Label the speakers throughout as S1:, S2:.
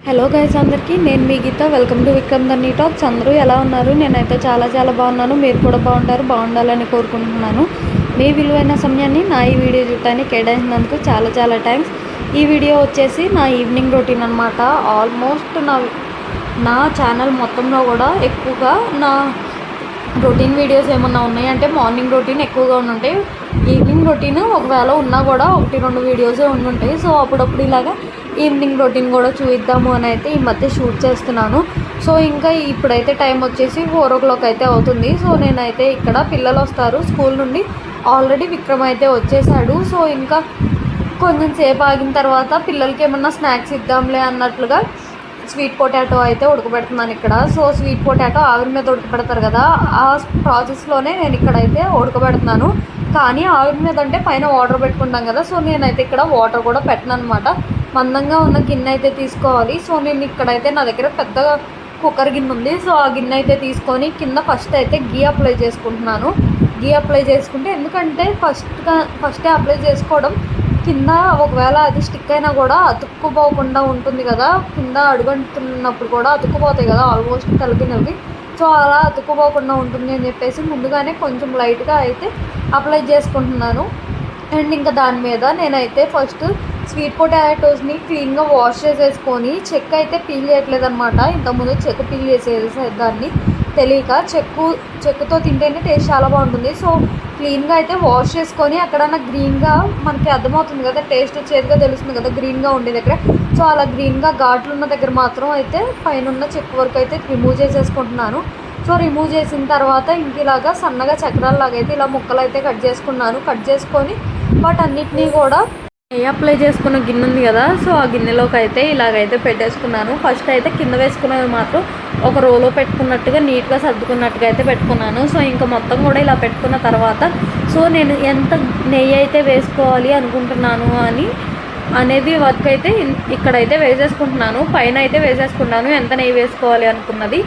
S1: Hello guys అందరికీ నేను మీ గీత. Welcome to Vikram the నీ టాక్స్. అందరూ ఎలా ఉన్నారు? నేనైతే చాలా బాగున్నాను. మీరు కూడా బాగుండాలని కోరుకుంటున్నాను. మీ విలువైన సమయాన్ని నా ఈ వీడియో చూడటానికి కేటాయించినందుకు చాలా థ్యాంక్స్. ఈ వీడియో వచ్చేసి నా ఈవినింగ్ రొటీన్ అనమాట. ఆల్మోస్ట్ నా ఛానల్ మొత్తంలో కూడా ఎక్కువగా నా రొటీన్ వీడియోస్ ఏమన్నా ఉన్నాయి అంటే మార్నింగ్ రొటీన్ ఎక్కువగా ఉండుంటాయి. ఈవినింగ్ రొటీన్ ఒకవేళ ఉన్నా కూడా 1-2 వీడియోసే ఉండుంటాయి. సో అప్పుడప్పుడు ఇలాగా ఈవినింగ్ రొటీన్ కూడా చూద్దాము అని అయితే ఈ మధ్య షూట్ చేస్తున్నాను. సో ఇంకా ఇప్పుడైతే టైం వచ్చేసి 4 o'clock అయితే అవుతుంది. సో నేనైతే ఇక్కడ పిల్లలు వస్తారు స్కూల్ నుండి. ఆల్రెడీ విక్రమ్ అయితే వచ్చేసాడు. సో ఇంకా కొంచెం సేపు ఆగిన తర్వాత పిల్లలకి ఏమన్నా స్నాక్స్ ఇద్దాంలే అన్నట్లుగా స్వీట్ పొటాటో అయితే ఉడకబెడుతున్నాను ఇక్కడ. సో స్వీట్ పొటాటో ఆవిరి మీద ఉడకబెడతారు కదా, ఆ ప్రాసెస్లోనే నేను ఇక్కడైతే ఉడకబెడుతున్నాను. కానీ ఆవిరి మీద అంటే పైన వాటర్ పెట్టుకుంటాం కదా, సో నేనైతే ఇక్కడ వాటర్ కూడా పెట్టను అనమాట. మందంగా ఉన్న గిన్నె అయితే తీసుకోవాలి. సో నేను ఇక్కడైతే నా దగ్గర పెద్ద కుక్కర్ గిన్నె ఉంది. సో ఆ గిన్నె అయితే తీసుకొని కింద ఫస్ట్ అయితే గీ అప్లై చేసుకుంటున్నాను. గీ అప్లై చేసుకుంటే ఎందుకంటే ఫస్టే అప్లై చేసుకోవడం కింద ఒకవేళ అది స్టిక్ అయినా కూడా అతుక్కుపోకుండా ఉంటుంది కదా, కింద అడుగంటున్నప్పుడు కూడా అతుక్కుపోతాయి కదా ఆల్మోస్ట్ కలిపినవి. సో అలా అతుక్కుపోకుండా ఉంటుంది అని చెప్పేసి ముందుగానే కొంచెం లైట్గా అయితే అప్లై చేసుకుంటున్నాను. అండ్ ఇంకా దాని మీద నేనైతే ఫస్ట్ స్వీట్ పొటాటోస్ని క్లీన్గా వాష్ చేసేసుకొని చెక్క అయితే పీల్ చేయట్లేదు అనమాట. ఇంతకుముందు చెక్క పీల్ చేసేదాన్ని తెలియక. చెక్కుతో తింటేనే టేస్ట్ చాలా బాగుంటుంది. సో క్లీన్గా అయితే వాష్ చేసుకొని అక్కడ గ్రీన్గా మనకి అర్థమవుతుంది కదా, టేస్ట్ చేదుగా తెలుస్తుంది కదా గ్రీన్గా ఉండే దగ్గర. సో అలా గ్రీన్గా ఘాట్లు ఉన్న దగ్గర మాత్రం అయితే పైన చెక్కు వరకు అయితే రిమూవ్ చేసేసుకుంటున్నాను. సో రిమూవ్ చేసిన తర్వాత ఇంక ఇలాగా సన్నగా చక్రాల్లాగా అయితే ఇలా ముక్కలు అయితే కట్ చేసుకున్నాను. కట్ చేసుకొని వాటన్నిటినీ కూడా నెయ్యి అప్లై చేసుకున్న గిన్నె ఉంది కదా, సో ఆ గిన్నెలోకి అయితే ఇలాగైతే పెట్టేసుకున్నాను. ఫస్ట్ అయితే కింద వేసుకునేది మాత్రం ఒక రోలో పెట్టుకున్నట్టుగా నీట్గా సర్దుకున్నట్టుగా అయితే పెట్టుకున్నాను. సో ఇంకా మొత్తం కూడా ఇలా పెట్టుకున్న తర్వాత సో నేను ఎంత నెయ్యి అయితే వేసుకోవాలి అనుకుంటున్నాను అనేది వర్క్ అయితే ఇక్కడైతే వేసేసుకుంటున్నాను. పైన అయితే వేసేసుకున్నాను ఎంత నెయ్యి వేసుకోవాలి అనుకున్నది.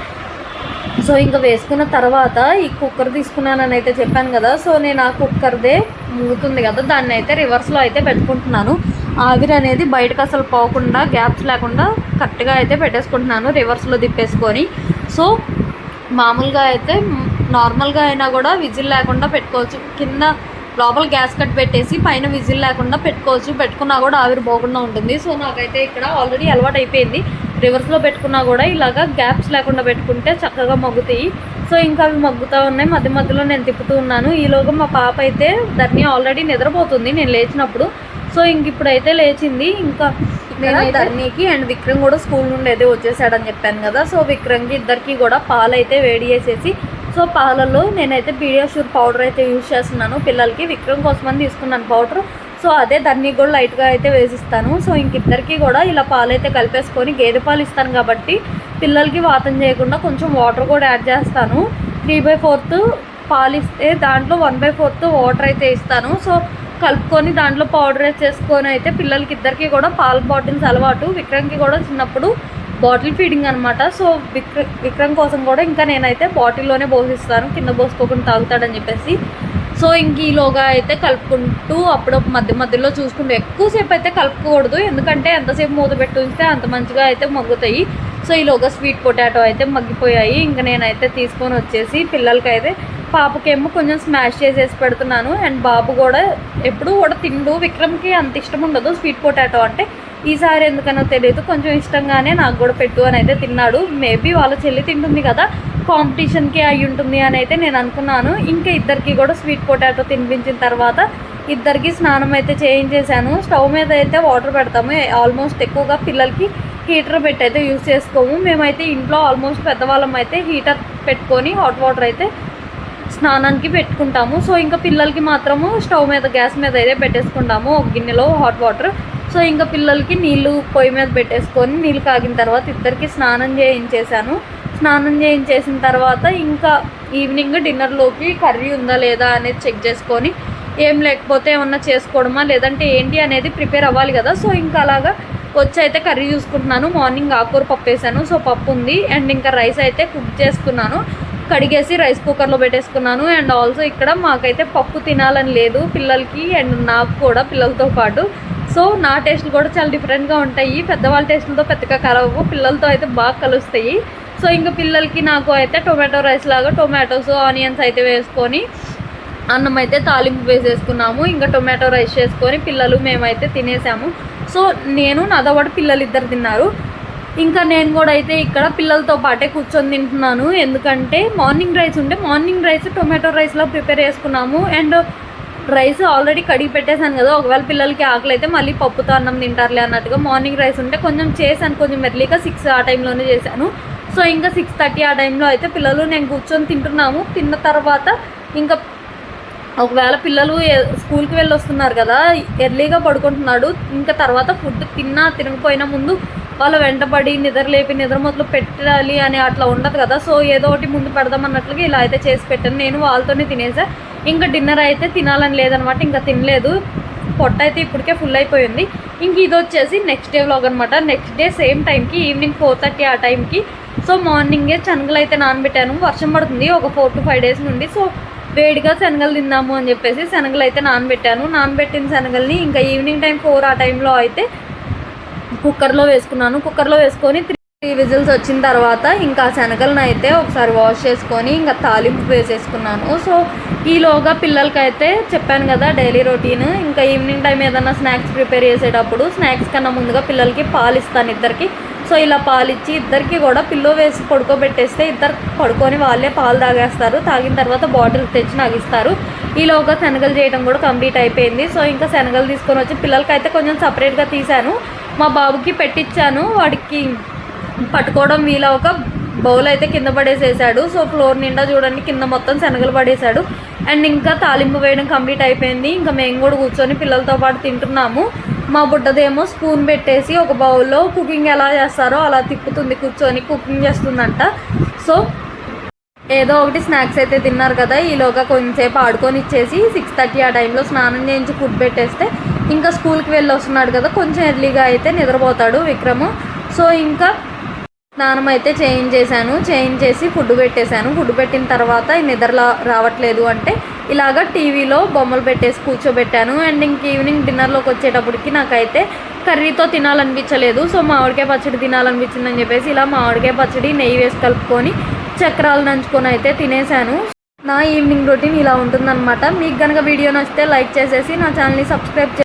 S1: సో ఇంకా వేసుకున్న తర్వాత ఈ కుక్కర్ తీసుకున్నానని అయితే చెప్పాను కదా, సో నేను ఆ కుక్కర్దే మూతుంది కదా దాన్ని అయితే రివర్స్లో అయితే పెట్టుకుంటున్నాను. ఆవిరి అనేది బయటకు అసలు పోకుండా గ్యాప్స్ లేకుండా కరెక్ట్గా అయితే పెట్టేసుకుంటున్నాను రివర్స్లో తిప్పేసుకొని. సో మామూలుగా అయితే నార్మల్గా అయినా కూడా విజిల్ లేకుండా పెట్టుకోవచ్చు. కింద లోపల గ్యాస్ కట్ పెట్టేసి పైన విజిల్ లేకుండా పెట్టుకోవచ్చు. పెట్టుకున్నా కూడా ఆవిరి పోకుండా ఉంటుంది. సో నాకైతే ఇక్కడ ఆల్రెడీ అలవాటు అయిపోయింది. రివర్స్లో పెట్టుకున్నా కూడా ఇలాగా గ్యాప్స్ లేకుండా పెట్టుకుంటే చక్కగా మగ్గుతాయి. సో ఇంకా అవి మగ్గుతూ ఉన్నాయి. మధ్యలో నేను తిప్పుతూ ఉన్నాను. ఈలోగా మా పాప అయితే ధర్ని ఆల్రెడీ నిద్రపోతుంది నేను లేచినప్పుడు. సో ఇంక ఇప్పుడైతే లేచింది. ఇంకా ధర్నీకి అండ్ విక్రమ్ కూడా స్కూల్ నుండి అయితే వచ్చేసాడని చెప్పాను కదా, సో విక్రమ్కి ఇద్దరికి కూడా పాలు అయితే వేడి చేసేసి సో పాలలో నేనైతే పీడియాష్యూర్ పౌడర్ అయితే యూజ్ చేస్తున్నాను పిల్లలకి. విక్రమ్ కోసమని తీసుకున్నాను పౌడర్. సో అదే దాన్ని కూడా లైట్గా అయితే వేసిస్తాను. సో ఇంక ఇద్దరికి కూడా ఇలా పాలు అయితే కలిపేసుకొని గేదె పాలు ఇస్తాను కాబట్టి పిల్లలకి వాతం చేయకుండా కొంచెం వాటర్ కూడా యాడ్ చేస్తాను. 3/4 పాలు ఇస్తే దాంట్లో 1/4 వాటర్ అయితే ఇస్తాను. సో కలుపుకొని దాంట్లో పౌడర్ వేసేసుకొని అయితే పిల్లలకి ఇద్దరికి కూడా పాల బాటిల్స్ అలవాటు. విక్రమ్కి కూడా చిన్నప్పుడు బాటిల్ ఫీడింగ్ అనమాట. సో విక్రమ్ కోసం కూడా ఇంకా నేనైతే బాటిల్లోనే పోసిస్తాను, కింద పోసుకోకుండా తాగుతాడని చెప్పేసి. సో ఇంక ఈలోగా అయితే కలుపుకుంటూ అప్పుడు మధ్యలో చూసుకుంటూ ఎక్కువసేపు అయితే కలుపుకోకూడదు, ఎందుకంటే ఎంతసేపు మూత పెట్టి ఉంచితే అంత మంచిగా అయితే మగ్గుతాయి. సో ఈలోగా స్వీట్ పొటాటో అయితే మగ్గిపోయాయి. ఇంకా నేనైతే తీసుకొని వచ్చేసి పిల్లలకైతే పాపకేమో కొంచెం స్మాష్ చేసేసి పెడుతున్నాను. అండ్ బాబు కూడా ఎప్పుడూ కూడా తిండు. విక్రమ్కి అంత ఇష్టం ఉండదు స్వీట్ పొటాటో అంటే. ఈసారి ఎందుకనో తెలియదు కొంచెం ఇష్టంగానే నాకు కూడా పెట్టు అని అయితే తిన్నాడు. మేబీ వాళ్ళ చెల్లి తింటుంది కదా, కాంపిటీషన్కి అయి ఉంటుంది అని అయితే నేను అనుకున్నాను. ఇంకా ఇద్దరికి కూడా స్వీట్ పొటాటో తినిపించిన తర్వాత ఇద్దరికి స్నానం అయితే చేయించేసాను. స్టవ్ మీద అయితే వాటర్ పెడతాము. ఆల్మోస్ట్ ఎక్కువగా పిల్లలకి హీటర్ పెట్టి అయితే యూజ్ చేసుకోము. మేమైతే ఇంట్లో ఆల్మోస్ట్ పెద్దవాళ్ళం అయితే హీటర్ పెట్టుకొని హాట్ వాటర్ అయితే స్నానానికి పెట్టుకుంటాము. సో ఇంకా పిల్లలకి మాత్రము స్టవ్ మీద గ్యాస్ మీద అయితే పెట్టేసుకుంటాము ఒక గిన్నెలో హాట్ వాటర్. సో ఇంకా పిల్లలకి నీళ్ళు పొయ్యి మీద పెట్టేసుకొని నీళ్ళు కాగిన తర్వాత ఇద్దరికి స్నానం చేయించేసాను. స్నానం చేయించేసిన తర్వాత ఇంకా ఈవినింగ్ డిన్నర్లోకి కర్రీ ఉందా లేదా అనేది చెక్ చేసుకొని ఏం లేకపోతే ఏమన్నా చేసుకోవడమా లేదంటే ఏంటి అనేది ప్రిపేర్ అవ్వాలి కదా. సో ఇంకా అలాగా వచ్చి అయితే కర్రీ చూసుకుంటున్నాను. మార్నింగ్ ఆకుకూర పప్పు వేసాను, సో పప్పు ఉంది. అండ్ ఇంకా రైస్ అయితే కుక్ చేసుకున్నాను, కడిగేసి రైస్ కుక్కర్లో పెట్టేసుకున్నాను. అండ్ ఆల్సో ఇక్కడ మాకైతే పప్పు తినాలని లేదు పిల్లలకి అండ్ నాకు కూడా పిల్లలతో పాటు. సో నా టేస్ట్లు కూడా చాలా డిఫరెంట్గా ఉంటాయి. పెద్దవాళ్ళ టేస్ట్లతో పెద్దగా కలవు, పిల్లలతో అయితే బాగా కలుస్తాయి. సో ఇంకా పిల్లలకి నాకు అయితే టొమాటో రైస్ లాగా టొమాటోస్ ఆనియన్స్ అయితే వేసుకొని అన్నం అయితే తాలింపు వేసేసుకున్నాము. ఇంకా టొమాటో రైస్ చేసుకొని పిల్లలు మేమైతే తినేసాము. సో నేను నాతో పాటు పిల్లలు ఇద్దరు తిన్నారు. ఇంకా నేను కూడా అయితే ఇక్కడ పిల్లలతో పాటే కూర్చొని తింటున్నాను. ఎందుకంటే మార్నింగ్ రైస్ ఉంటే మార్నింగ్ రైస్ టొమాటో రైస్లో ప్రిపేర్ చేసుకున్నాము. అండ్ రైస్ ఆల్రెడీ కడిగి పెట్టేశాను కదా, ఒకవేళ పిల్లలకి ఆకలి అయితే మళ్ళీ పప్పుతో అన్నం తింటారులే అన్నట్టుగా మార్నింగ్ రైస్ ఉంటే కొంచెం చేశాను, కొంచెం ఎర్లీగా 6 ఆ టైంలోనే చేశాను. సో ఇంకా 6:30 ఆ టైంలో అయితే పిల్లలు నేను కూర్చొని తింటున్నాము. తిన్న తర్వాత ఇంకా ఒకవేళ పిల్లలు స్కూల్కి వెళ్ళి వస్తున్నారు కదా, ఎర్లీగా పడుకుంటున్నాడు. ఇంకా తర్వాత ఫుడ్ తినకపోయినా ముందు వాళ్ళ వెంటబడి నిద్ర మొదలు పెట్టాలి అని అట్లా ఉండదు కదా. సో ఏదో ఒకటి ముందు పెడదాం అన్నట్లుగా ఇలా అయితే చేసి పెట్టాను. నేను వాళ్ళతోనే తినేసా. ఇంకా డిన్నర్ అయితే తినాలని లేదనమాట, ఇంకా తినలేదు. పొట్ట అయితే ఇప్పటికే ఫుల్ అయిపోయింది. ఇంక ఇది వచ్చేసి నెక్స్ట్ డే వ్లాగ్ అనమాట. నెక్స్ట్ డే సేమ్ టైంకి ఈవినింగ్ 4:30 ఆ టైంకి. సో మార్నింగే శనగలు అయితే నానబెట్టాను. వర్షం పడుతుంది ఒక 4 to 5 days నుండి. సో వేడిగా శనగలు తిందాము అని చెప్పేసి శనగలు అయితే నానబెట్టాను. నానబెట్టిన శనగల్ని ఇంకా ఈవినింగ్ టైం 4 ఆ టైంలో అయితే కుక్కర్లో వేసుకున్నాను. కుక్కర్లో వేసుకొని 3 విజిల్స్ వచ్చిన తర్వాత ఇంకా శనగలను అయితే ఒకసారి వాష్ చేసుకొని ఇంకా తాలింపు వేసేసుకున్నాను. సో ఈలోగా పిల్లలకైతే చెప్పాను కదా డైలీ రొటీన్. ఇంకా ఈవినింగ్ టైం ఏదైనా స్నాక్స్ ప్రిపేర్ చేసేటప్పుడు స్నాక్స్ కన్నా ముందుగా పిల్లలకి పాలు ఇస్తాను ఇద్దరికి. సో ఇలా పాలు ఇచ్చి ఇద్దరికి కూడా పిల్లో వేసి పడుకోబెట్టేస్తే ఇద్దరు పడుకొని వాళ్ళే పాలు తాగేస్తారు. తాగిన తర్వాత బాటిల్ తెచ్చి నాకు ఇస్తారు. ఈలోగా శనగలు చేయడం కూడా కంప్లీట్ అయిపోయింది. సో ఇంకా శనగలు తీసుకొని వచ్చి పిల్లలకైతే కొంచెం సపరేట్గా తీశాను, మా బాబుకి పెట్టించాను. వాడికి పట్టుకోవడం వీలవక బౌల్ అయితే కింద పడేసేసాడు. సో ఫ్లోర్ నిండా చూడండి కింద మొత్తం శనగలు పడేశాడు. అండ్ ఇంకా తాలింపు వేయడం కంప్లీట్ అయిపోయింది. ఇంకా మేము కూడా కూర్చొని పిల్లలతో పాటు తింటున్నాము. మా బుడ్డదేమో స్పూన్ పెట్టేసి ఒక బౌల్లో కుకింగ్ ఎలా చేస్తారో అలా తిప్పుతుంది, కూర్చొని కుకింగ్ చేస్తుందంట. సో ఏదో ఒకటి స్నాక్స్ అయితే తిన్నారు కదా, ఈలోగా కొంచెంసేపు ఆడుకొని ఇచ్చేసి 6:30 ఆ టైంలో స్నానం చేయించి ఫుడ్ పెట్టేస్తే ఇంకా స్కూల్కి వెళ్ళి వస్తున్నాడు కదా, కొంచెం ఎర్లీగా అయితే నిద్రపోతాడు విక్రమ్. సో ఇంకా స్నానం అయితే చేయించేసి ఫుడ్ పెట్టేశాను. ఫుడ్ పెట్టిన తర్వాత నిద్ర రావట్లేదు అంటే ఇలాగ టీవీలో బొమ్మలు పెట్టేసి కూర్చోబెట్టాను. అండ్ ఇంక ఈవినింగ్ డిన్నర్లోకి వచ్చేటప్పటికి నాకైతే కర్రీతో తినాలనిపించలేదు. సో మామిడికాయ పచ్చడి తినాలనిపించిందని చెప్పేసి ఇలా మామిడికాయ పచ్చడి నెయ్యి వేసి కలుపుకొని చక్రాలు నంచుకొని అయితే తినేసాను. నా ఈవినింగ్ రొటీన్ ఇలా ఉంటుందన్నమాట. మీకు కనుక వీడియో నచ్చితే లైక్ చేసేసి నా ఛానల్ని సబ్స్క్రైబ్